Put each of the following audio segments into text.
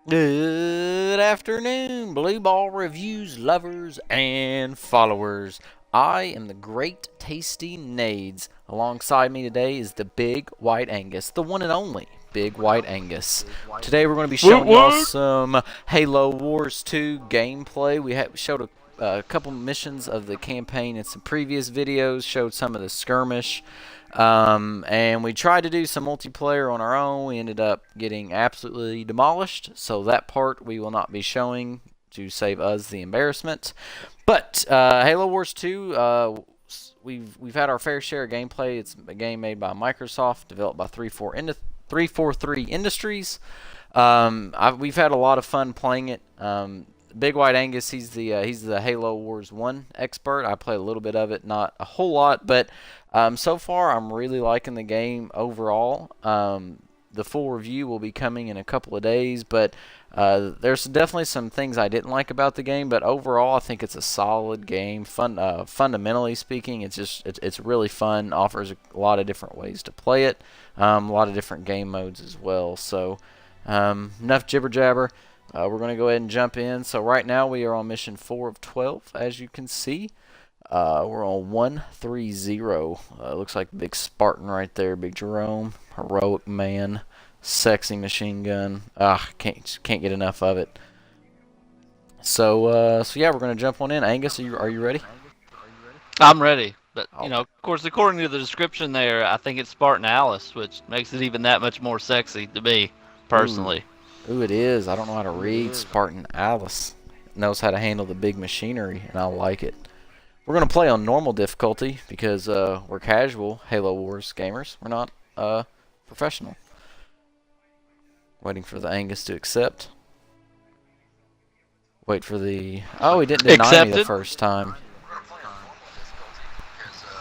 Good afternoon, Blue Ball reviews, lovers, and followers. I am the great tasty Nades. Alongside me today is the big white Angus, the one and only big white Angus. Today we're going to be Woot showing y'all woot! some Halo Wars 2 gameplay. We showed a couple missions of the campaign in some previous videos, showed some of the skirmish. And we tried to do some multiplayer on our own. We ended up getting absolutely demolished, so that part we will not be showing to save us the embarrassment. But Halo Wars 2, we've had our fair share of gameplay. It's a game made by Microsoft, developed by 343 Industries. We've had a lot of fun playing it. Big White Angus, he's the Halo Wars 1 expert. I played a little bit of it, not a whole lot, but so far I'm really liking the game overall. The full review will be coming in a couple of days, but there's definitely some things I didn't like about the game, but overall I think it's a solid game. Fundamentally speaking, it's really fun. Offers a lot of different ways to play it, a lot of different game modes as well. So enough jibber jabber. We're going to go ahead and jump in. So right now we are on mission 4 of 12, as you can see. We're on 130. Looks like big Spartan right there, big Jerome, heroic man, sexy machine gun. Can't get enough of it. So yeah, we're going to jump on in. Angus, are you ready? I'm ready. But, of course, according to the description there, I think it's Spartan Alice, which makes it even that much more sexy to me, personally. Ooh, it is. I don't know how to read. Spartan Alice knows how to handle the big machinery, and I like it. We're going to play on normal difficulty because we're casual Halo Wars gamers. We're not professional. Waiting for the Angus to accept. Wait for the... Oh, he didn't deny me the first time.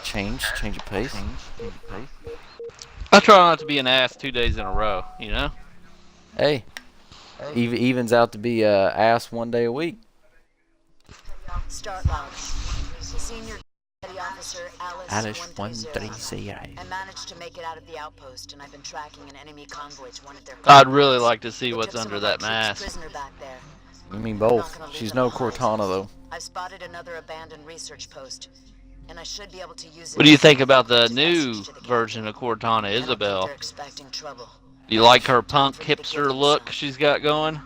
Change of pace. I try not to be an ass 2 days in a row, you know? Hey. Evens out to be ass 1 day a week. Start loud. Senior Petty Officer Alice 130. I managed to make it out of the outpost, and I've been tracking an enemy convoy to one of their I'd really like to see what's under that mask. You mean both? She's no Cortana, though. I've spotted another abandoned research post, and I should be able to use it. What do you think about the new version of Cortana, Isabel? Do you like her punk hipster look she's got going?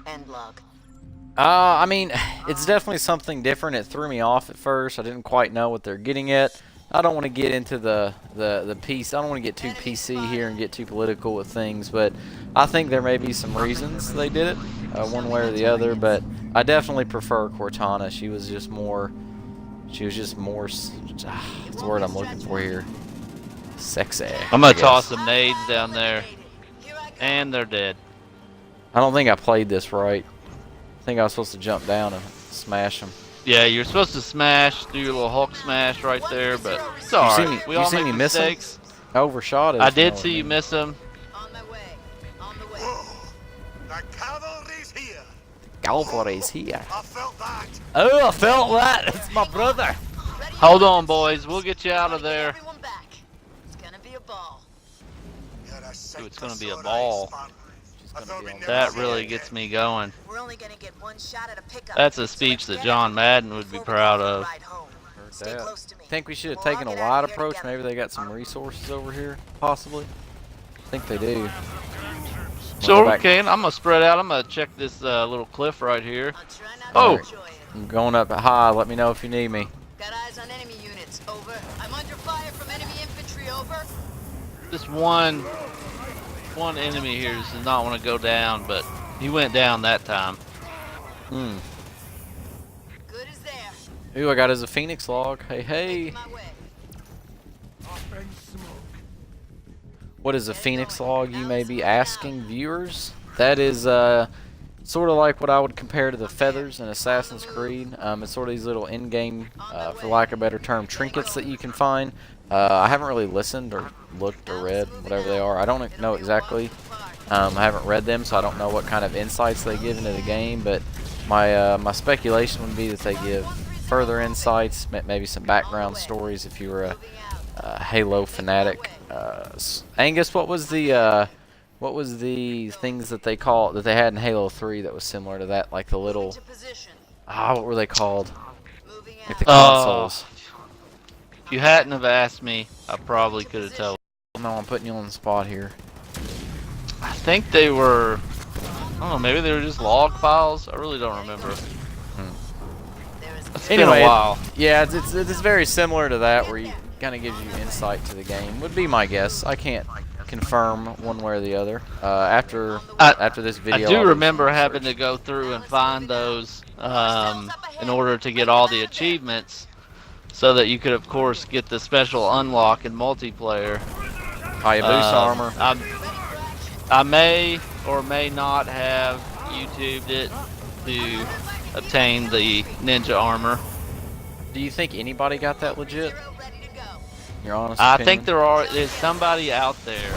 I mean, it's definitely something different. It threw me off at first. I didn't quite know what they're getting at. I don't want to get into the piece. I don't want to get too PC here and get too political with things, but I think there may be some reasons they did it, one way or the other. But I definitely prefer Cortana. She was just more. What's the word I'm looking for here? Sexy. I'm gonna toss some nades down there. And they're dead. I don't think I played this right. I think I was supposed to jump down and smash them. Yeah, you're supposed to smash, do your little Hulk smash right there, but it's alright. We all make mistakes. I overshot it. I did see you miss them. On my way. The cavalry's here. Cavalry's here. I felt that. Oh, I felt that. It's my brother. Hold on, boys. We'll get you out of there. It's gonna be a ball. Ooh, it's gonna be a ball. That really gets me going. We're only gonna get one shot at a pickup. That's a speech that John Madden would be proud of. Think we should have taken a wide approach. Maybe they got some resources over here, possibly. I think they do. Sure, okay. I'm gonna spread out. I'm gonna check this little cliff right here. Oh! I'm going up high. Let me know if you need me. Got eyes on enemy units. Over. I'm under fire from enemy infantry. Over. This one enemy here does not want to go down, but he went down that time. Good as there. Ooh, I got his Phoenix log. Hey. What is a Phoenix log, you may be asking, viewers? That is sort of like what I would compare to the feathers in Assassin's Creed. It's sort of these little in-game, for lack of a better term, trinkets that you can find. I haven't really listened or looked or read, whatever they are. I don't know exactly. I haven't read them, so I don't know what kind of insights they give into the game, but my speculation would be that they give further insights, maybe some background stories if you were a Halo fanatic. Angus, what was the What was the things that they had in Halo 3 that was similar to that, like the little what were they called? Like the consoles. If you hadn't have asked me, I probably could have told. No, I'm putting you on the spot here. I think they were, I don't know, maybe they were just log files. I really don't remember. It's been a while. Yeah, it's very similar to that, where you kind of gives you insight to the game. Would be my guess. I can't confirm one way or the other. After this video, I do remember having to go through and find those in order to get all the achievements, so that you could, of course, get the special unlock in multiplayer. Hayabusa armor. I may or may not have YouTubed it to obtain the ninja armor. Do you think anybody got that legit? Your honest I opinion? think there's somebody out there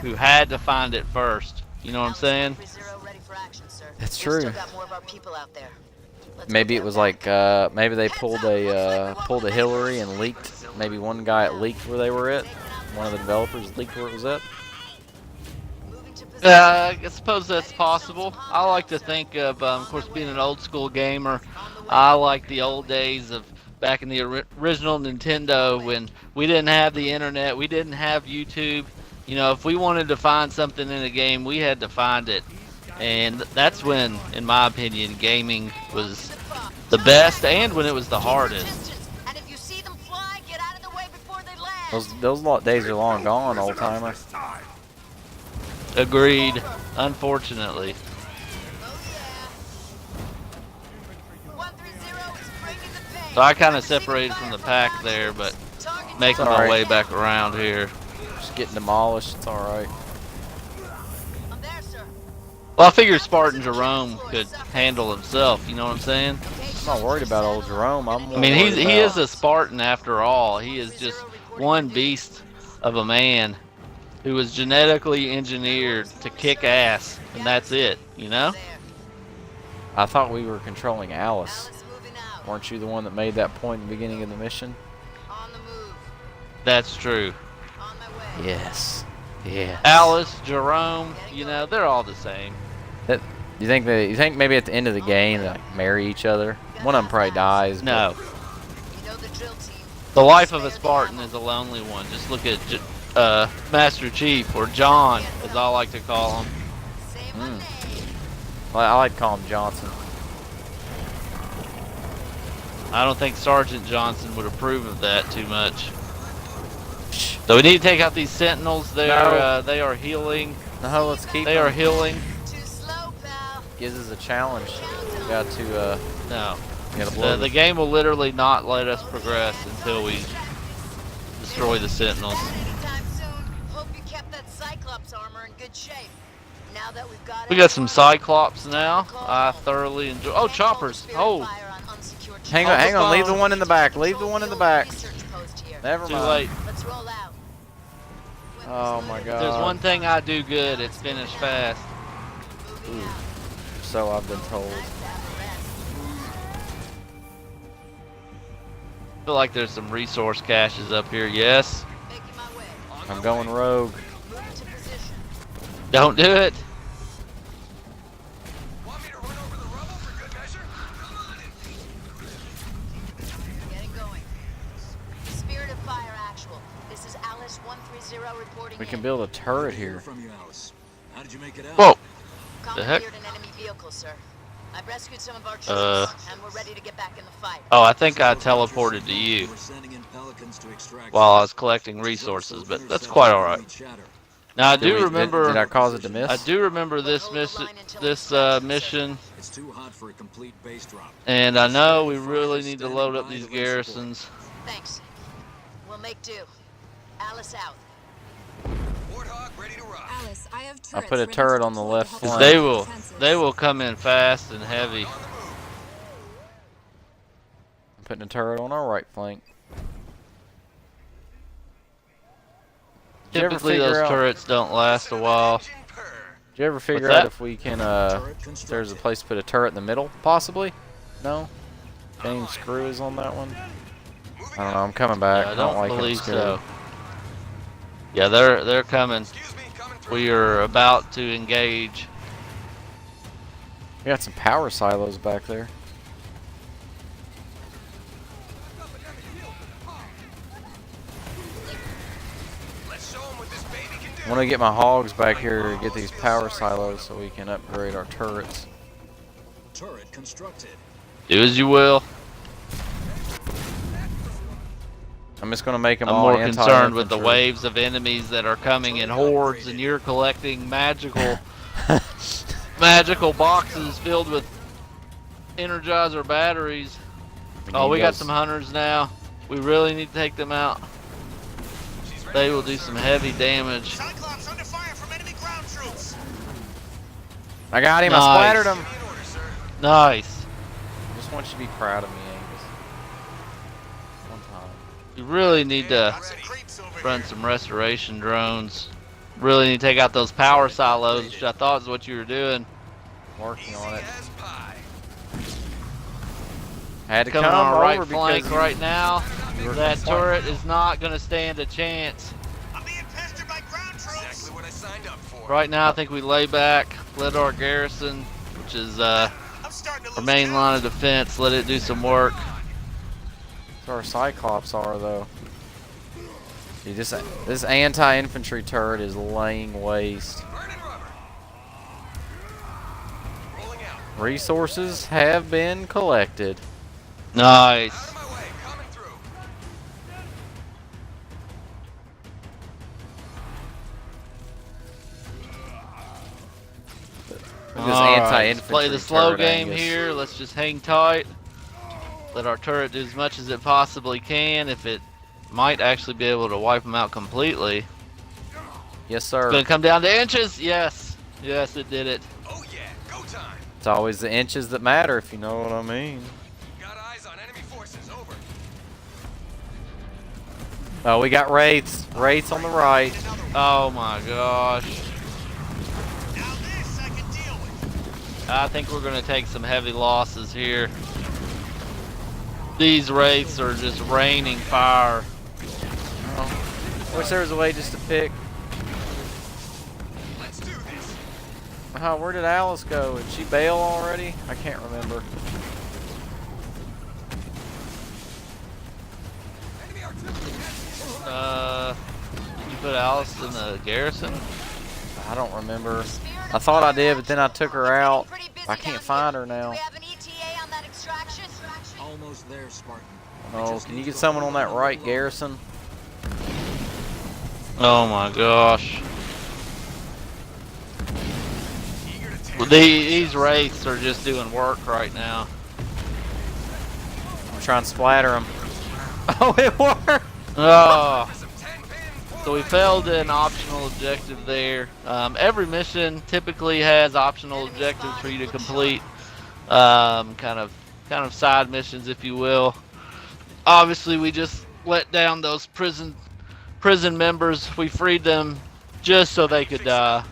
who had to find it first. You know what I'm saying? That's true. Maybe it was like maybe they pulled a Hillary and leaked. Maybe one guy leaked where they were at. One of the developers leaked where it was at. I suppose that's possible. I like to think of course, being an old school gamer. I like the old days of back in the original Nintendo, when we didn't have the internet, we didn't have YouTube. You know, if we wanted to find something in a game, we had to find it. And that's when, in my opinion, gaming was the best, and when it was the hardest. Those days are long gone, old timer. Agreed. Unfortunately. So I kind of separated from the pack there, but making my way back around here. Just getting demolished. It's all right. Well, I figured Spartan Jerome could handle himself. You know what I'm saying? I'm not worried about old Jerome. I mean, he is a Spartan after all. He is just one beast of a man who was genetically engineered to kick ass, and that's it. You know? I thought we were controlling Alice. Weren't you the one that made that point in the beginning of the mission? That's true. Yes. Yeah. Alice, Jerome, you know, they're all the same. You think maybe at the end of the game they like marry each other? One of them probably dies. No. The life of a Spartan is a lonely one. Just look at Master Chief, or John, as I like to call him. Well, I like to call him Johnson. I don't think Sergeant Johnson would approve of that too much. So we need to take out these sentinels. They are healing. No, let's keep They them. are healing. Gives us a challenge. We got to No. blow The game will literally not let us progress until we destroy the sentinels. We got some Cyclops now. I thoroughly enjoy. Oh, choppers! Oh, hang on. Leave the one in the back. Leave the one in the back. Never too mind. late. Oh my God. There's one thing I do good. It's finish fast. Ooh. So I've been told. I feel like there's some resource caches up here. Yes. I'm going rogue. Don't do it. We can build a turret here. Whoa. The heck? I've rescued some of our troops, and we're ready to get back in the fight. Oh, I think I teleported to you while I was collecting resources, but that's quite all right. Now I do remember. Did I cause it to miss? I do remember this mission. And I know we really need to load up these garrisons. Thanks. We'll make do. Alice out. Alice, I have I put a turret on the left flank. They will come in fast and heavy. I'm putting a turret on our right flank. Typically those turrets don't last a while. Did you ever figure out if we can, if there's a place to put a turret in the middle, possibly? No? Game screw is on that one? I don't know, I'm coming back. Yeah, I don't like believe it. so. Yeah, they're coming. We are about to engage. We got some power silos back there. I want to get my hogs back here to get these power silos so we can upgrade our turrets. Turret constructed. Do as you will. I'm just going to make them I'm all more concerned with the anti-infantry. waves of enemies that are coming in hordes, and you're collecting magical boxes filled with Energizer batteries. Oh, we got some hunters now. We really need to take them out. They will do some heavy damage. Cyclops under fire from enemy ground troops. I got him. Nice. I splattered him. Nice. I just want you to be proud of me, Angus. One time. We really need to Got some creeps over run here. some restoration drones. Really need to take out those power silos, which I thought is what you were doing. Working on it. As pie. I had to Coming come on our right over flank because right now. were That complaining. turret is not going to stand a chance. I'm being pestered by ground troops. Exactly what I signed up for. Right now, I think we lay back, let our garrison, which is I'm starting to our lose main count. line of defense, let it do some work. That's where our Cyclops are, though. See, this anti-infantry turret is laying waste. Burning rubber. Rolling out. Resources have been collected. Nice. Out of my way. Coming through. This Alright, let's anti-infantry play the slow turret, game Angus. here. Let's just hang tight. Let our turret do as much as it possibly can. If it might actually be able to wipe them out completely. Yes, It's sir. gonna come down to inches. Yes. Yes, it did it. Oh yeah. Go time. It's always the inches that matter, if you know what I mean. Got eyes on enemy forces. Over. Oh, we got wraiths. Wraiths on the right. Oh my gosh. Now this I can deal with. I think we're gonna take some heavy losses here. These wraiths are just raining fire. Oh, wish there was a way just to pick. Let's do this. Oh, where did Alice go? Did she bail already? I can't remember. Enemy artillery. Did you put Alice in the garrison? I don't remember. I thought I did, but then I took her out. I can't find her Do now. we have an ETA on that extraction? Almost there, Spartan. Oh, can you get someone on that right garrison? Oh my gosh. Eager to tear. Well, these wraiths are just doing work right now. I'm trying to splatter them. Oh, it worked! Oh, Some 10 pin. so we failed an optional objective there. Every mission typically has optional objectives for you to complete. Kind of side missions, if you will. Obviously, we just let down those prison members. We freed them just so they could die.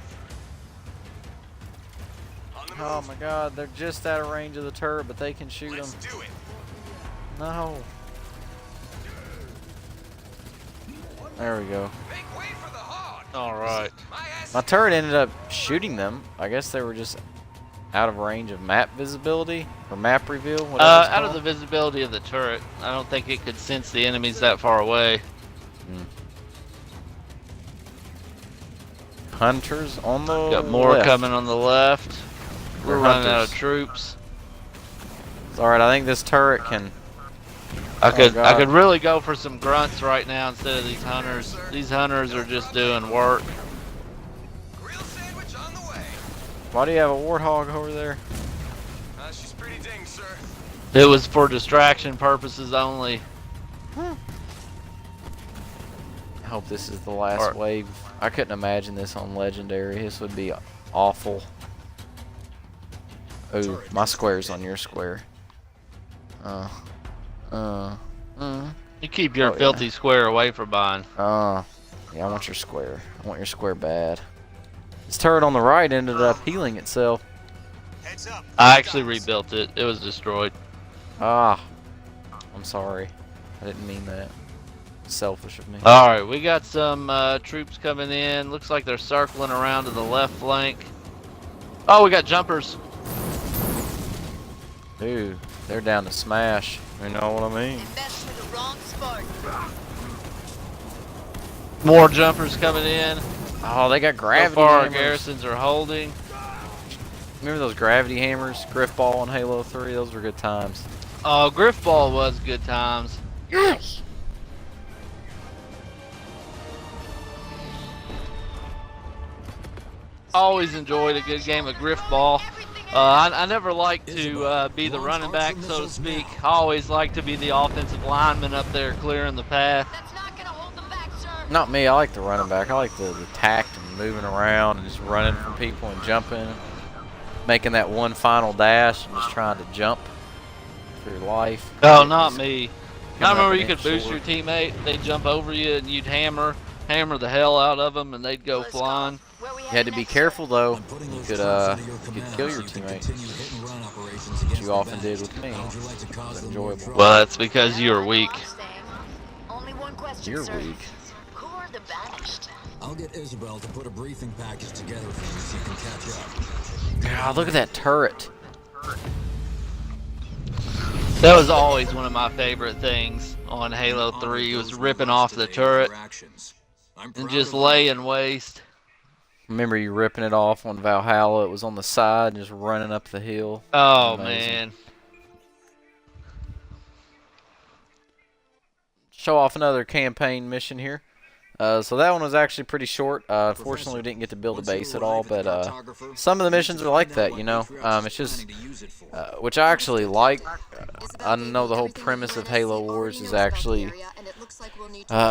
On the move. Oh my god, they're just out of range of the turret, but they can shoot them. Let's do it. No. There we go. Make way for the hog. All right. My ass. My turret ended up shooting them. I guess they were just out of range of map visibility or map reveal. Whatever it's Out of the called. visibility of the turret, I don't think it could sense the enemies that far away. Hunters on the Got more left. coming on the left. We're They're running out hunters. of troops. All right, I think this turret can. I could God. really go for some grunts right now instead of these hunters. These hunters are just doing work. Grill sandwich on the way. Why do you have a warthog over there? She's pretty ding, sir. It was for distraction purposes only. I hope this is the last Alright. wave. I couldn't imagine this on Legendary. This would be awful. Ooh, my square's on your square. You keep your Oh, yeah. filthy square away from mine. Yeah, I want your square. I want your square bad. This turret on the right ended up healing itself. Heads up. I actually rebuilt it. It was destroyed. Ah, I'm sorry. I didn't mean that. Selfish of me. All right, we got some troops coming in. Looks like they're circling around to the left flank. Oh, we got jumpers. Dude, they're down to smash. You know what I mean? Invest for the wrong Spartan. More jumpers coming in. Oh, they got So gravity far, our hammers. garrisons are holding. Remember those gravity hammers? Griff Ball on Halo 3? Those were good times. Oh, Griff Ball was good times. Yes! Always enjoyed a good game of Griff Ball. I never like to be the running back, so to speak. I always like to be the offensive lineman up there clearing the path. That's not gonna hold them back, sir. Not me. I like the running back. I like the tact and moving around and just running from people and jumping. Making that one final dash and just trying to jump for your life. Oh, not me. I Coming up remember an you could inch boost short. your teammate, they'd jump over you, and you'd hammer the hell out of them, and they'd go Let's go. flying. Where we You had to be headed next, careful though. I'm putting You those could troops under your you could command kill so your you can teammate. continue hit and run operations Which against you the often bandits. did with me. How would you like to cause It's them more enjoyable. trouble? Well, that's because sir? you're I know weak. I'm staying. Only one question, You're sir. weak. Who are the banished? I'll get Isabel to put a briefing package together for you so you can catch up. God, look at that turret. That was always one of my favorite things on Halo 3, was ripping off the turret and just laying waste. Remember you ripping it off on Valhalla? It was on the side and just running up the hill. Oh, Amazing. man. Show off another campaign mission here. So that one was actually pretty short. Unfortunately, we didn't get to build a base at all, but some of the missions are like that, you know. It's just, which I actually like. I know the whole premise of Halo Wars is actually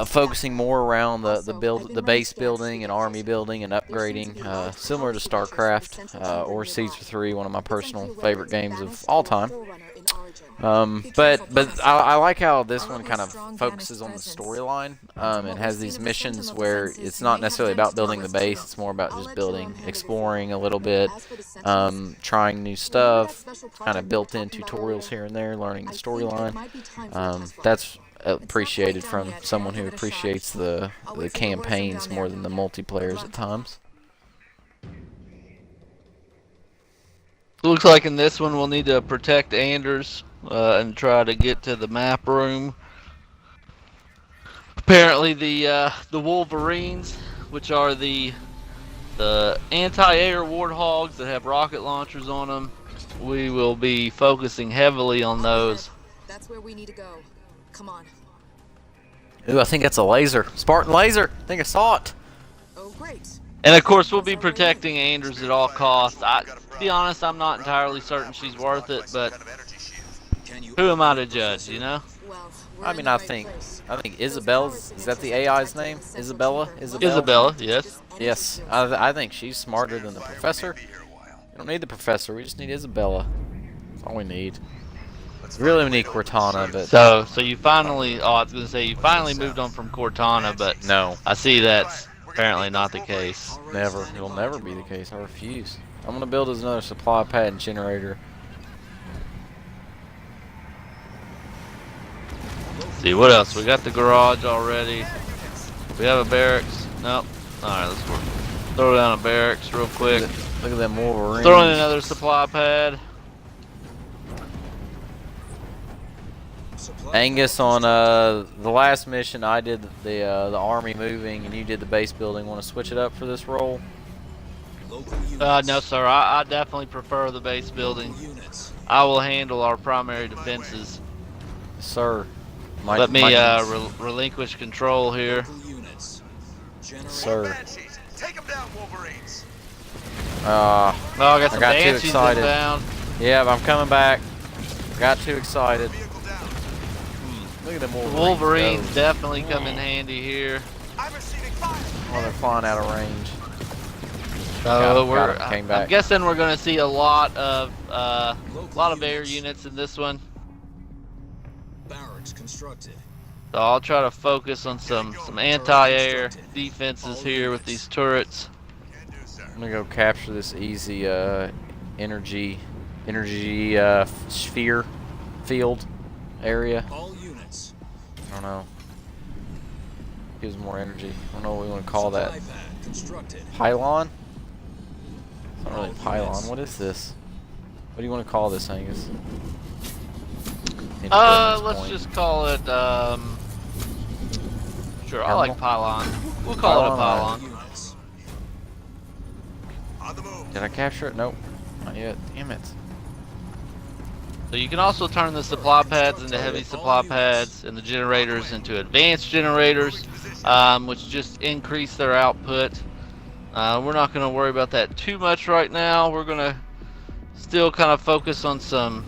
focusing more around the base building and army building and upgrading, similar to StarCraft or Siege 3, one of my personal favorite games of all time. But I like how this one kind of focuses on the storyline. It has these missions where it's not necessarily about building the base, it's more about just building, exploring a little bit, trying new stuff, kind of built in tutorials here and there, learning the storyline. That's appreciated from someone who appreciates the campaigns more than the multiplayers at times. Looks like in this one we'll need to protect Anders and try to get to the map room. Apparently the Wolverines, which are the anti-air warthogs that have rocket launchers on them, we will be focusing heavily on those. That's where we need to go. Come on. Ooh, I think that's a laser. Spartan laser! I think I saw it. Oh, great. And of course we'll be protecting Anders at all costs. To be honest, I'm not entirely certain she's worth it, but who am I to judge, you know? Well, I mean, I think Isabel's, is that the AI's name? Isabella? Isabella, yes. Yes, I think she's smarter than the professor. We don't need the professor, we just need Isabella. That's all we need. We really need Cortana, but So you finally, I was gonna say you finally moved on from Cortana, but no, I see that's apparently not the case. never. It'll never be the case. I refuse. I'm gonna build us another supply pad and generator. See what else? We got the garage already. We have a barracks. Nope. Alright, let's throw down a barracks real quick. Look at them Wolverines. Throw in another supply pad. Angus, on the last mission, I did the army moving, and you did the base building. Want to switch it up for this role? No, sir. I definitely prefer the base building. I will handle our primary defenses. Sir. Let me relinquish control here. Sir. Take them down, Wolverines. Oh, I got some got too banshees excited. inbound. Yeah, I'm coming back. Got too excited. Vehicle down. Look at them The Wolverines. Wolverines go. definitely come in handy here. I'm receiving fire. Oh, they're flying out of range. So Got him, came I'm back. guessing we're going to see a lot of air units in this one. Barracks constructed. So I'll try to focus on some anti-air defenses here with these turrets. Can do, sir. I'm gonna go capture this easy energy sphere field area. All units. I don't know. gives more energy. I don't know what we want to call that. Supply pad constructed. Pylon? It's not really pylon. What is this? What do you want to call this, Angus? Let's just call it, sure, I like pylon. We'll call it a pylon. Units. On the move. Did I capture it? Nope. Not yet. Damn it. So you can also turn the supply pads into heavy supply pads and the generators into advanced generators, which just increase their output. We're not going to worry about that too much right now. We're going to still kind of focus on some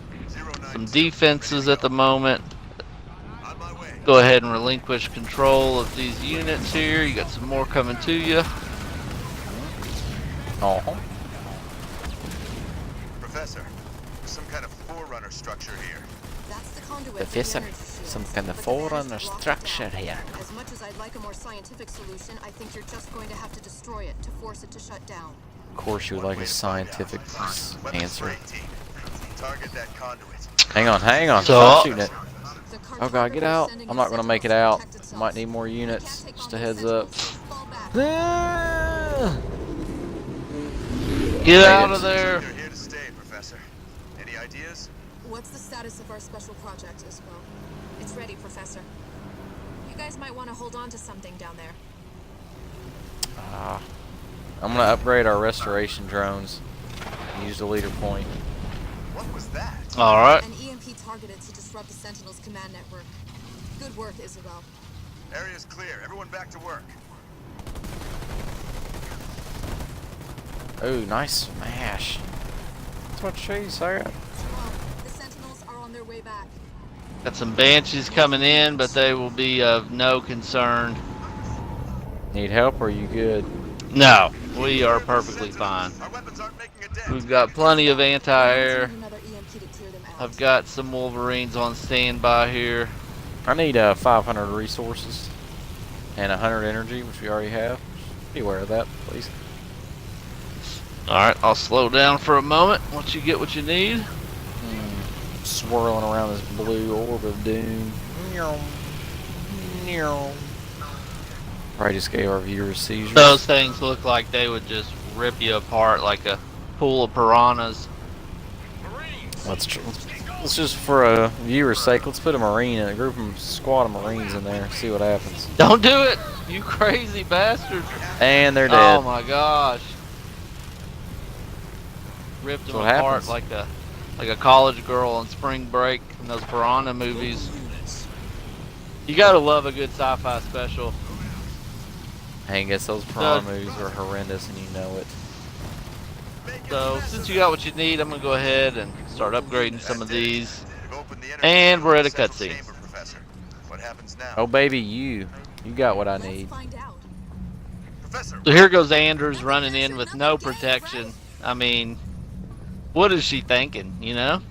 defenses at the moment. On my way. Go ahead and relinquish control of these units here. You got some more coming to you. Oh. Professor, some kind of forerunner structure here. That's the conduit. Professor, some kind of forerunner structure here. As much as I'd like a more scientific solution, I think you're just going to have to destroy it to force it to shut down. Of course you would like a scientific answer. Target that conduit. Hang on, hang on. So- Stop shooting it. The Oh god, get out. I'm not going to make it out. Might need more units. Just a heads up. Get out of there. You're here to stay, Professor. Any ideas? What's the status of our special project, Isabel? It's ready, Professor. You guys might want to hold on to something down there. I'm going to upgrade our restoration drones. Use the leader point. What was that? All right. An EMP targeted to disrupt the Sentinel's command network. Good work, Isabel. Area's clear. Everyone back to work. Oh, nice smash. That's what she said. Well, the Sentinels are on their way back. Got some Banshees coming in, but they will be of no concern. Need help or are you good? No, we are perfectly fine. Our weapons aren't making a dent. We've got plenty of anti-air. Need another EMP to clear them out. I've got some Wolverines on standby here. I need 500 resources and 100 energy, which we already have. Be aware of that, please. Alright, I'll slow down for a moment once you get what you need. Swirling around this blue orb of doom. Probably just gave our viewers seizures. Those things look like they would just rip you apart like a pool of piranhas. Let's just, for a viewer's sake, let's put a marine in a group of squad of marines in there. See what happens. Don't do it, you crazy bastard! And they're dead. Oh my gosh! Ripped them That's what apart happens. like a college girl on spring break in those piranha movies. Units. You gotta love a good sci-fi special. Angus, those piranha movies were horrendous, and you know it. So since you got what you need, I'm gonna go ahead and start upgrading some of these. They've opened the And we're at a central cutscene. chamber, Professor. What happens now? Oh baby, you got what I Let's need. find out. Professor, So here goes Anders running in with no protection. I mean, what is she thinking? You know,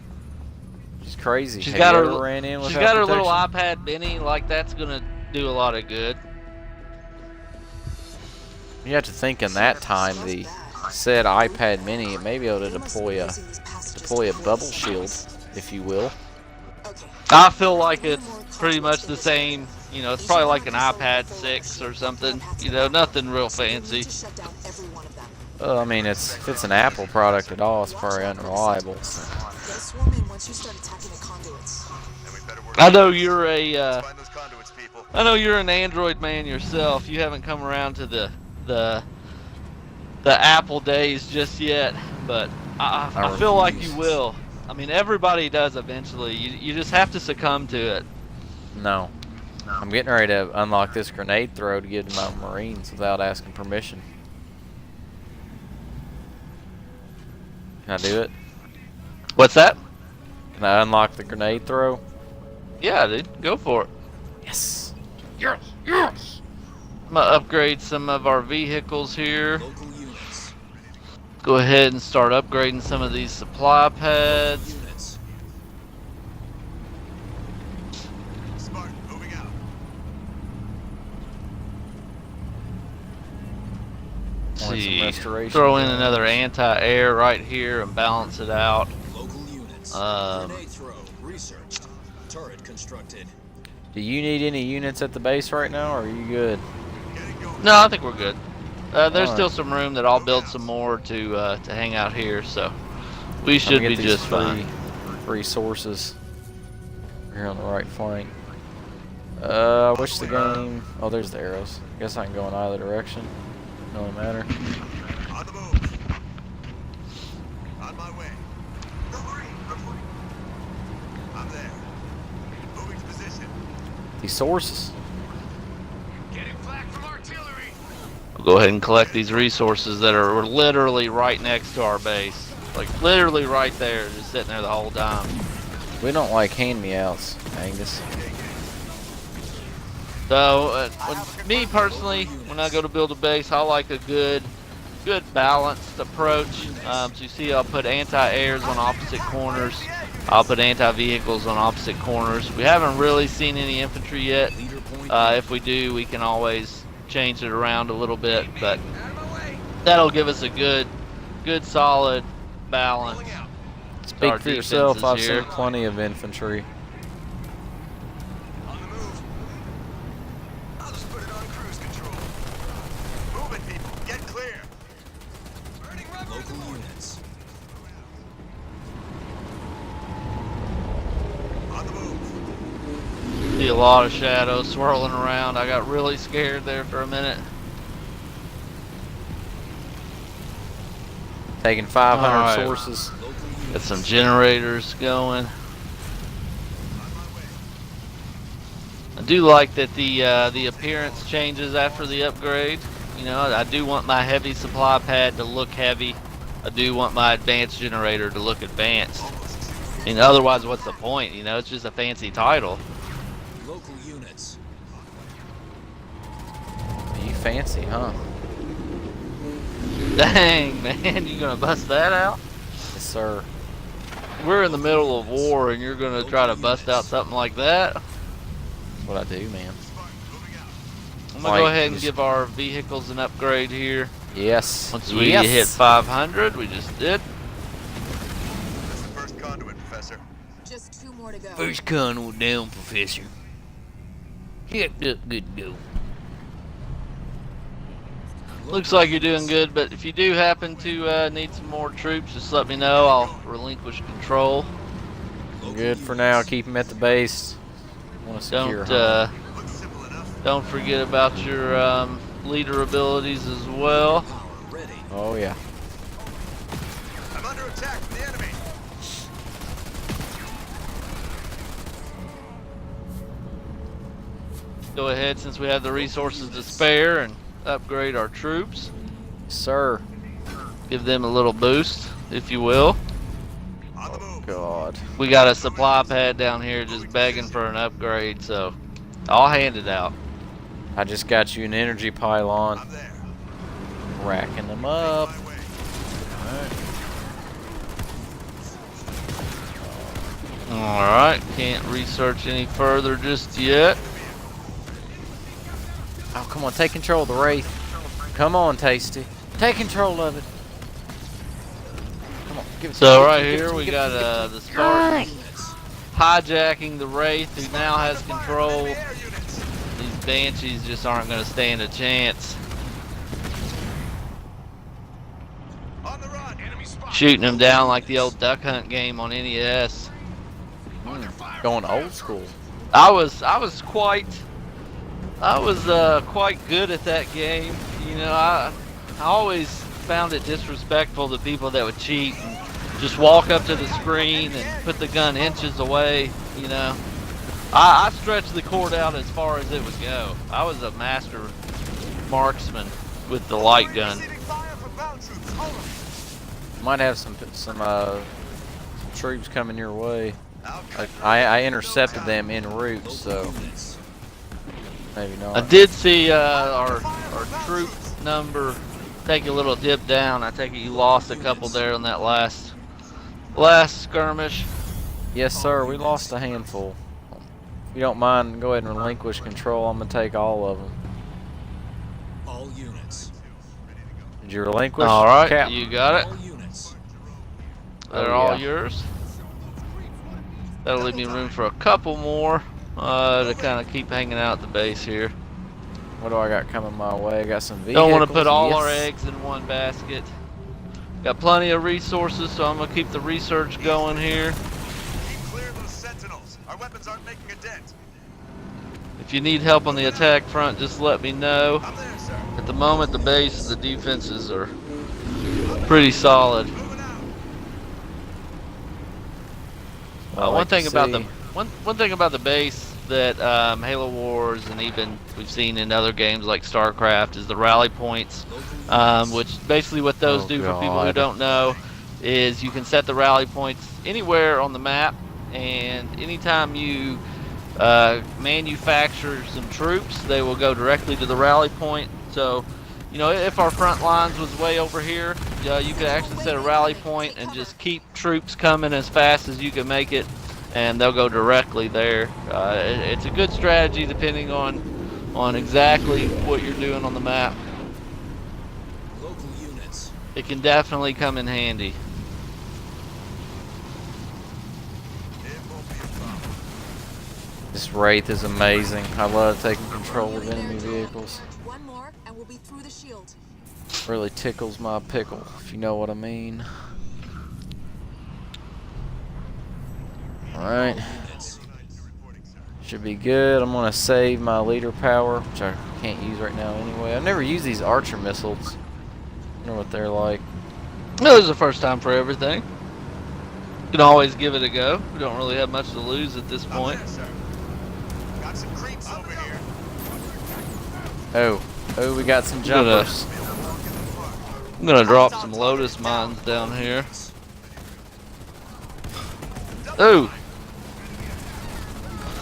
She's crazy. she's Have got you her ever ran in she's without got her little protection? iPad mini. Like that's gonna do a lot of good. You have to think in that time the said iPad mini it may be able to deploy a bubble shield, if you will. I feel like it's pretty much the same. You know, it's probably like an iPad 6 or something. You know, nothing real fancy. Well, I mean, if it's an Apple product at all, it's probably unreliable. I know you're a find those conduits, people. I know you're an Android man yourself. You haven't come around to the Apple days just yet, but I feel like you will. I mean, everybody does eventually. You just have to succumb to it. No. I'm getting ready to unlock this grenade throw to give to my Marines without asking permission. Can I do it? What's that? Can I unlock the grenade throw? Yeah, dude, go for it. Yes. Yes, yes. I'm gonna upgrade some of our vehicles here. Local units. Go ahead and start upgrading some of these supply pads. Units. Spartan, moving out. Want some See, restoration throw in drones. another anti-air right here and balance it out. Local units. Um, Grenade throw researched. Turret constructed. Do you need any units at the base right now, or are you good? No, I think we're good. There's Alright. still some room that I'll build some more to hang out here, so we should be just fine. Free sources here on the right flank. I wish the game. Oh, there's the arrows. Guess I can go in either direction. Don't matter. On the move. On my way. I'm there. Moving to position. These sources. Getting flak from artillery. We'll go ahead and collect these resources that are literally right next to our base. Like literally right there, just sitting there the whole time. We don't like hand-me-outs, Angus. So, me personally, when I go to build a base, I like a good balanced approach. So you see, I'll put anti-airs on opposite corners. I'll put anti-vehicles on opposite corners. We haven't really seen any infantry yet. If we do, we can always change it around a little bit, but that'll give us a good solid balance. Speak for yourself. I've seen plenty of infantry. On the move. I'll just put it on cruise control. Moving, people. Get clear. Burning rubber. Local units. On the move. See a lot of shadows swirling around. I got really scared there for a minute. Taking 500 Alright. sources. Got some generators going. I do like that the appearance changes after the upgrade. You know, I do want my heavy supply pad to look heavy. I do want my advanced generator to look advanced. And otherwise, what's the point? You know, it's just a fancy title. Local units. You fancy, huh? Dang, man, you gonna bust that out? Yes, sir. We're in the middle of war, and you're gonna try to bust out something like that? That's what I do, man. I'm gonna go ahead and give our vehicles an upgrade here. Yes. Once we hit 500, we just did. That's the first conduit, Professor. Just 2 more to go. First conduit down, Professor. Checked up good to go. Looks like you're doing good, but if you do happen to need some more troops, just let me know. I'll relinquish control. Good for now. Keep him at the base. Want to secure home. Looks simple enough. Don't forget about your leader abilities as well. Power ready. Oh yeah. I'm under attack from the enemy. Go ahead, since we have the resources to spare, and upgrade our troops. Sir. Give them a little boost, if you will. On the move. God. We got a supply pad down here just begging for an upgrade, so I'll hand it out. I just got you an energy pylon. I'm there. Racking them up. My way. Alright, can't research any further just yet. Oh, come on. Take control of the Wraith. Come on, Tasty. Take control of it. Come on. Give it to So me, right give it to here me, we give it to me, got the Spartans hijacking the Wraith, who now has control. Enemy air units. These Banshees just aren't going to stand a chance. On the run. Enemy spot. Shooting them down like the old Duck Hunt game on NES. Going old school. I was quite good at that game. You know, I always found it disrespectful to people that would cheat and just walk up to the screen and put the gun inches away. You know, I stretched the cord out as far as it would go. I was a master marksman with the light gun. Receiving fire from ground troops. Hold 'em. Might have some troops coming your way. I'll cut I intercepted them en route, so maybe I not. did see our troop number take a little dip down. I take it you lost a couple there on that last skirmish. Yes, sir. We lost a handful. If you don't mind, go ahead and relinquish control. I'm gonna take all of them. All units. Did you relinquish? All right, Cap? you got it. All units. They're Oh, all yeah. yours. That'll leave me room for a couple more. to kind of keep hanging out at the base here. What do I got coming my way? I got some vehicles. Don't want to put all our yes. eggs in one basket. Got plenty of resources, so I'm gonna keep the research going here. Keep clear of those sentinels. Our weapons aren't making a dent. If you need help on the attack front, just let me know. I'm there, sir. At the moment, the base, the defenses are pretty solid. Moving out. One thing about the base that Halo Wars and even we've seen in other games like StarCraft is the rally points, which basically what those do for people who don't know is you can set the rally points anywhere on the map, and anytime you manufacture some troops, they will go directly to the rally point. So, you know, if our front lines was way over here, you could actually set a rally point and just keep troops coming as fast as you can make it, and they'll go directly there. It's a good strategy depending on exactly what you're doing on the map. Local units. It can definitely come in handy. It won't be a problem. This Wraith is amazing. I love taking control of enemy vehicles. One more, and we'll be through the shield. Really tickles my pickle, if you know what I mean. Alright. Should be good. I'm gonna save my leader power, which I can't use right now anyway. I've never used these archer missiles. I don't know what they're like. No, this is the first time for everything. You can always give it a go. We don't really have much to lose at this I'm point. there, sir. Got some creeps over here. Oh, we got some jumpers. I'm gonna drop some Lotus mines down here. Ooh!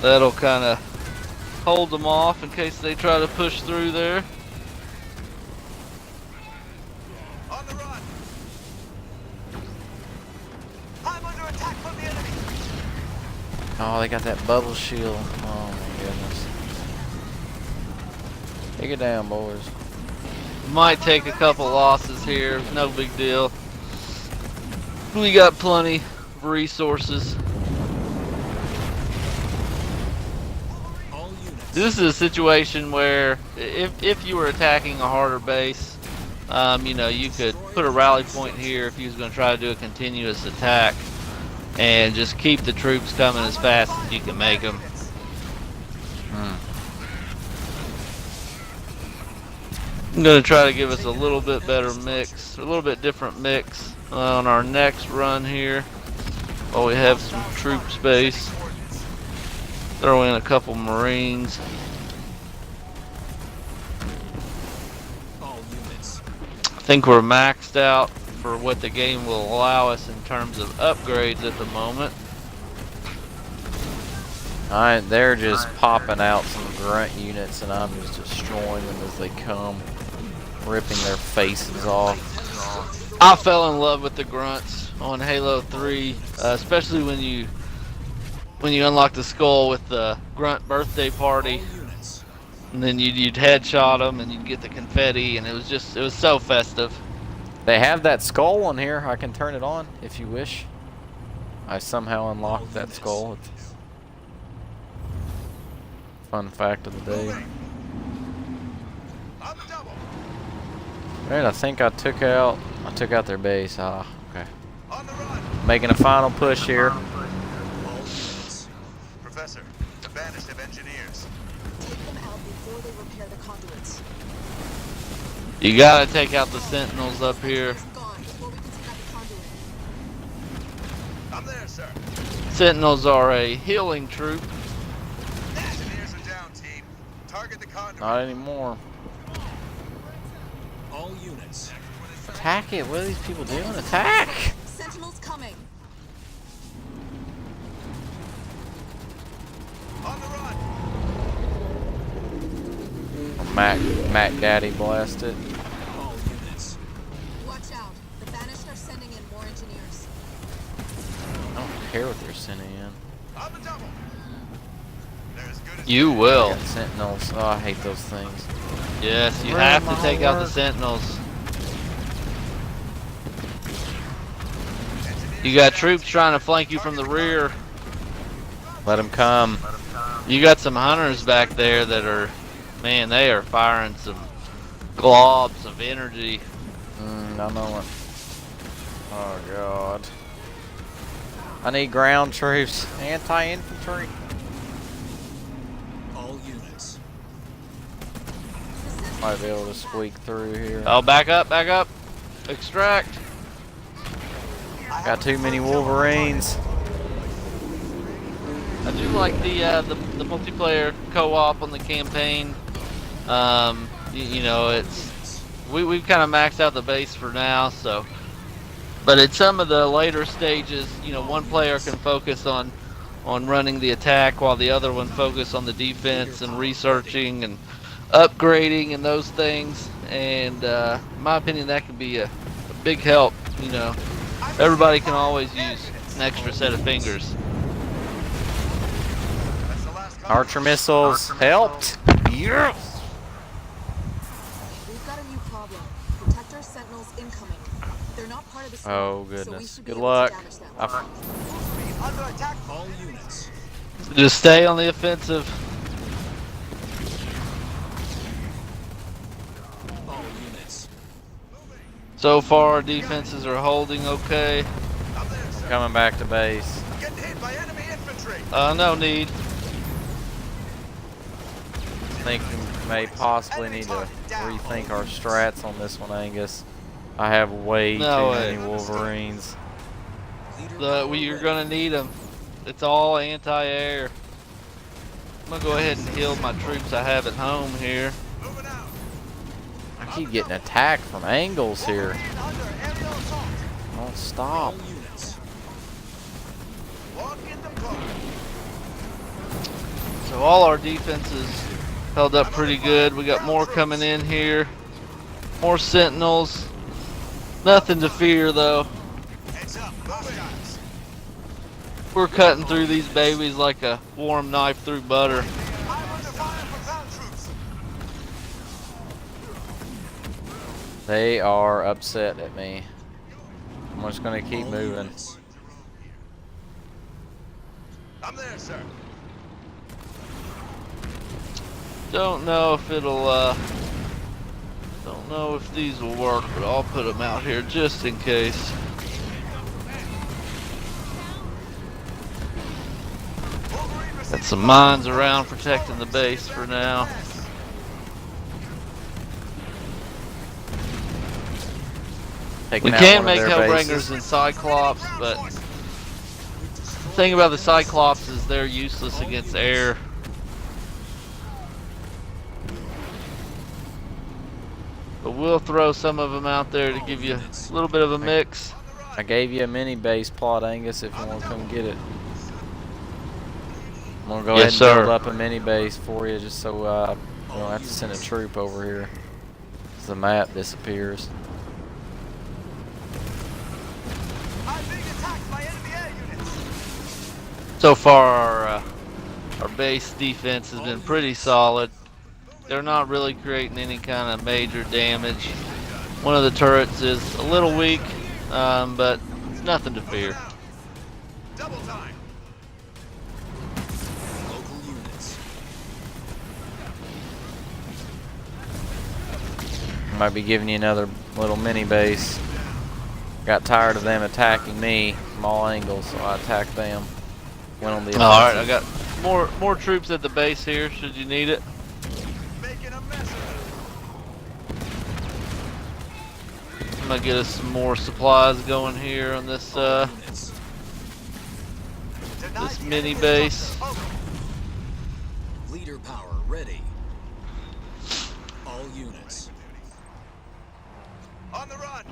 That'll kind of hold them off in case they try to push through there. On the run. I'm under attack from the enemy. Oh, they got that bubble shield. Oh my goodness. Take it down, boys. Might take a couple losses here, no big deal. We got plenty of resources. All units. This is a situation where if you were attacking a harder base, you know, you could put a rally point here if you was going to try to do a continuous attack and just keep the troops coming as fast as you can make them. I'm going to try to give us a little bit better mix, a little bit different mix on our next run here while we have some troop space. Throw in a couple Marines. All units. I think we're maxed out for what the game will allow us in terms of upgrades at the moment. Alright, they're just popping out some grunt units and I'm just destroying them as they come. Ripping their faces off. I fell in love with the grunts on Halo 3, especially when you unlock the skull with the grunt birthday party, All units. and then you'd headshot them and you'd get the confetti, and it was so festive. They have that skull on here. I can turn it on if you wish. I somehow unlocked that skull. It's fun fact of the day. On the double. Alright, I think I took out their base. Ah, okay. On the run. Making a final push here. All units. Professor, the banished have engineers. Take them out before they repair the conduits. You gotta take out the sentinels up here. Gone before we can take out the conduit. I'm there, sir. Sentinels are a healing troop. Engineers are down, team. Target the conduit. Not anymore. All units. Attack it. What are these people doing? Attack! Sentinels coming. On the run. Mac Daddy blasted. All units. Watch out. The Banished are sending in more engineers. I don't care what they're sending in. On the double. They're as good as You will. Got sentinels. Oh, I hate those things. Yes, you Where have am to I take out the work? sentinels. You got troops trying to flank you from the rear. Let them come. You got some hunters back there that are, man, they are firing some globs of energy. I know it. Oh God. I need ground troops. Anti-infantry. All units. Might be able to squeak through here. Oh, back up, back up. Extract. Got too many Wolverines. I do like the multiplayer co-op on the campaign. You know, we've kind of maxed out the base for now, so. But at some of the later stages, you know, one player can focus on running the attack while the other one focus on the defense and researching and upgrading and those things. And in my opinion, that could be a big help. You know, everybody can always use an extra set of fingers. Archer missiles helped. Yes. We've got a new problem. Protector sentinels incoming. They're not part of the squad, Oh so we goodness. should be Good able to luck. damage them. Under attack. All units. Just stay on the offensive. All units. So far, our defenses are holding okay. I'm there, sir. Coming back to base. Getting hit by enemy infantry. No need. I think we may possibly need to rethink our strats on this one, Angus. I have way No too way. many Wolverines. You're gonna need them. It's all anti-air. I'm gonna go ahead and heal my troops I have at home here. Moving out. I keep getting attacked from angles here. Wolverine under aerial assault. Don't stop. All units. Walk in the park. So all our defenses held up pretty good. We got more coming in here. More sentinels. Nothing to fear though. Heads up. Hostiles. We're cutting through these babies like a warm knife through butter. I'm under fire from ground troops. They are upset at me. I'm just gonna keep All moving. units. I'm there, sir. Don't know if it'll don't know if these will work, but I'll put them out here just in case. Wolverine Got receiving some mines around protecting the base for now. Taking We out can one of make their Hellbringers bases. and Cyclops, but the thing about the Cyclops is they're useless against air. But we'll throw some of them out there to give you a little bit of a mix. I gave you a mini base plot, Angus, if you want to come get it. I'm gonna go ahead and Yes, sir. build up a mini base for you, just so we don't have to send a troop over here. 'Cause the map disappears. I'm being attacked by enemy air units. So far, our base defense has been pretty solid. They're not really creating any kind of major damage. One of the turrets is a little weak, but nothing to fear. Double time. Local units. Might be giving you another little mini base. Got tired of them attacking me from all angles, so I attacked them. Went on the offensive. All right, I got more troops at the base here. Should you need it? Making a mess of I'm gonna get us some more supplies going here on this Units. it. Denied this the mini enemy base. assault. Leader power ready. All units. On the run.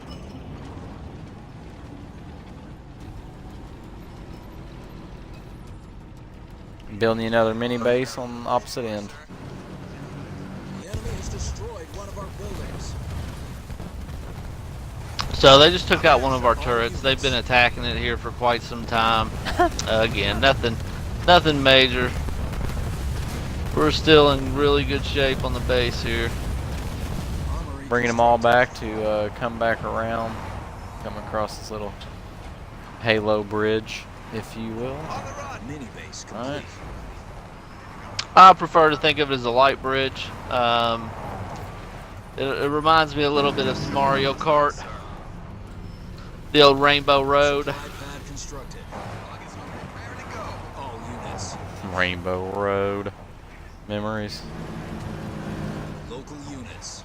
Building you another mini base on the opposite end. The enemy has destroyed one of our buildings. So they just took out one of our turrets. They've been attacking it here for quite some time. Again, nothing major. We're still in really good shape on the base here. Armory Bringing them all back to come back around. Come across this little halo bridge, if you will. On the run. mini base All right. complete. I prefer to think of it as a light bridge. It reminds me a little bit of Mario Kart, the old Rainbow Road. Supply pad constructed. Ready to go. All units. Rainbow Road. Memories. Local units.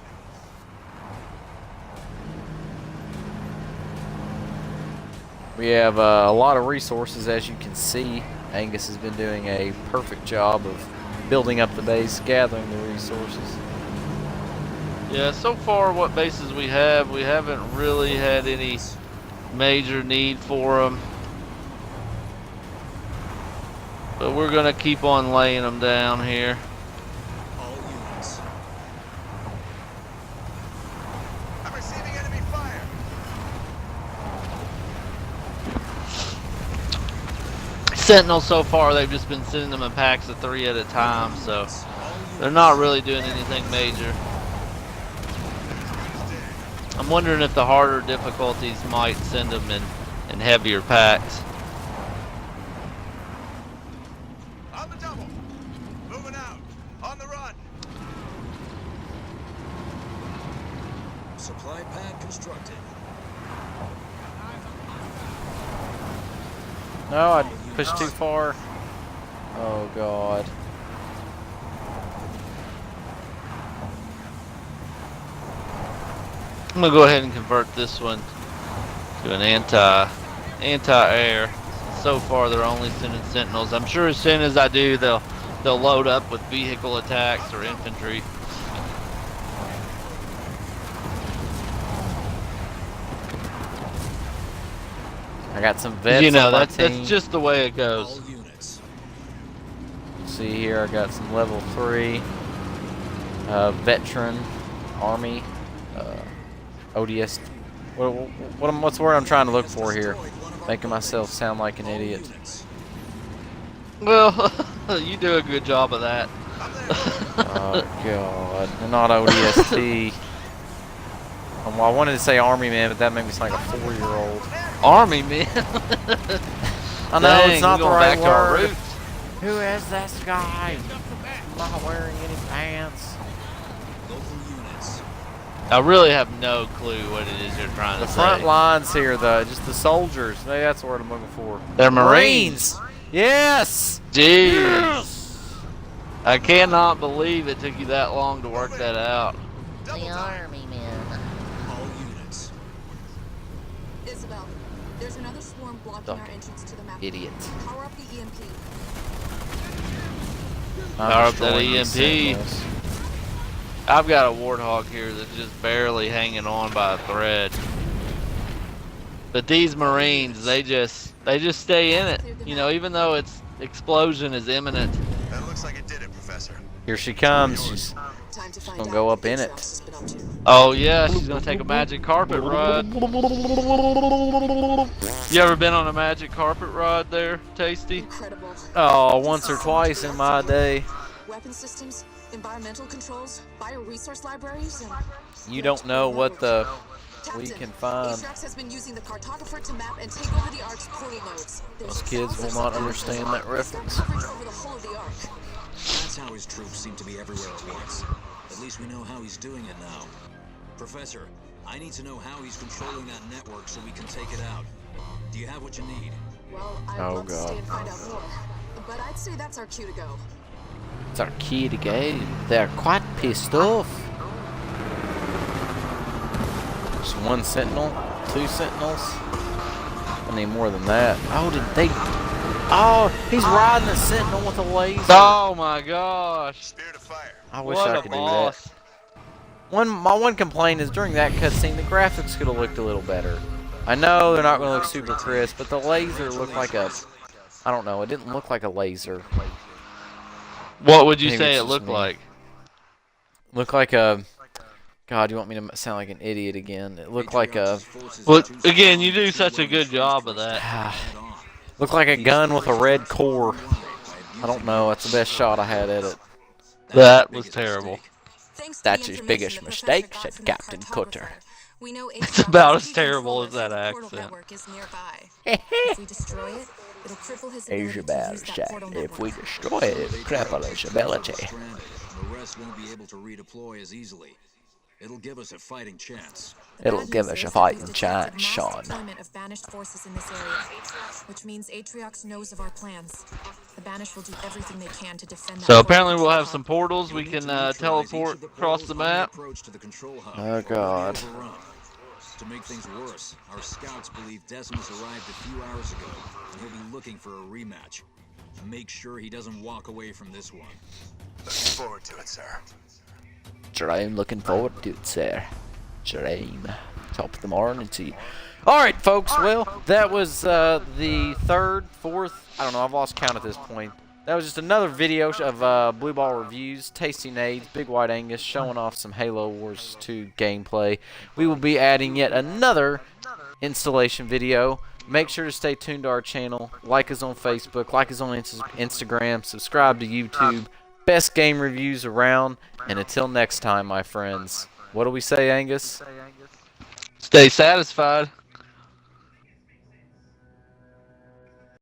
We have a lot of resources, as you can see. Angus has been doing a perfect job of building up the base, gathering the resources. Yeah, so far what bases we haven't really had any major need for them. But we're gonna keep on laying them down here. All units. I'm receiving enemy fire. Sentinels so far, they've just been sending them in packs of 3 at a time, so they're not really doing anything major. I'm wondering if the harder difficulties might send them in heavier packs. On the double. Moving out. On the run. Supply pad constructed. No, I pushed too far. Oh God. I'm gonna go ahead and convert this one to an anti-air. So far, they're only sending sentinels. I'm sure as soon as I do, they'll load up with vehicle attacks or infantry. I got some vets You know, on my that's team. just the way it goes. All units. See here, I got some level 3 veteran army ODS. What's the word I'm trying to look for here? Making myself sound like an idiot. Well, you do a good job of that. Oh God, they're not ODST. Well, I wanted to say army man, but that made me sound like a 4-year-old. Army man. I know Dang, it's not we're the going right back to our word. roots. Who is this guy? I'm not wearing any pants. Local units. I really have no clue what it is you're trying The to front say. lines here, though, just the soldiers. Maybe that's the word I'm looking for. They're Marines. Yes. Jeez. Yes. I cannot believe it took you that long to work that out. Double time. All units. Isabel, there's another swarm blocking our entrance to the map. Idiot. Power up the EMP. Power up that destroying these EMP. sentinels. I've got a warthog here that's just barely hanging on by a thread. But these Marines, they just stay in it. You know, even though its explosion is imminent. That looks like it did it, Professor. Here she comes. She's Time to find gonna out go what up in it. Atriox has been up to. Oh yeah, she's gonna take a magic carpet ride. You ever been on a magic carpet ride there, Tasty? Incredible. Oh, once or twice in my day. Weapon systems, environmental controls, bioresource libraries, and You don't know what the we Captain, can find. Atriox has been using the cartographer to map and take over the Ark's portal nodes. Most kids will not understand that reference. Coverage over the whole of the Ark. That's how his troops seem to be everywhere at once. At least we know how he's doing it now. Professor, I need to know how he's controlling that network so we can take it out. Do you have what you need? Well, I'd Oh, love to God. stay and find out more, but I'd say that's our cue to go. It's our key to go. They're quite pissed off. Just one sentinel, 2 sentinels. I need more than that. Oh, did they? Oh, he's riding a sentinel with a laser. Oh my gosh! Spirit of fire. I wish What I a could boss! do that. My one complaint is during that cutscene, the graphics could have looked a little better. I know they're not going to look super crisp, but the laser looked like a, I don't know, it didn't look like a laser. What would you Maybe say it's it just looked me. like? Looked like a, God, you want me to sound like an idiot again? It looked like a, Well, again, you do such a good job of that. looked like a gun with a red core. I don't know, that's the best shot I had at it. That was terrible. Thanks to That's the his information biggest the professor mistake, got said from the Captain cartographer, Cutter. We know It's Atriox about has as key terrible control as that over the portal accent. network is nearby. If we destroy it, It'll cripple his ability to Isabel use that said, portal if we network. destroy it, it'll cripple his ability. Stranded, and the rest won't be able to redeploy as easily. It'll give us a fighting chance. The It'll bad give news us a is that fighting we've detected chance, mass Sean. deployment of banished forces in this area, which means Atriox knows of our plans. The Banished will do everything they can to defend that So portal apparently we'll control have hub. some portals we You'll need can to neutralize each teleport of the across the portals on the map. approach to the control hub. Oh, Already God. overrun. To make things worse, our scouts believe Decimus arrived a few hours ago, and he'll be looking for a rematch. Make sure he doesn't walk away from this one. Looking forward to it, sir. I'm looking forward to it, sir. Dream. Top of the morning to you. Alright, folks. Well, that was the third, fourth, I don't know, I've lost count at this point. That was just another video of Blue Ball reviews, Tasty Nades, Big White Angus, showing off some Halo Wars 2 gameplay. We will be adding yet another installation video. Make sure to stay tuned to our channel. Like us on Facebook, like us on Instagram, subscribe to YouTube. Best game reviews around. And until next time, my friends, what do we say, Angus? Stay satisfied.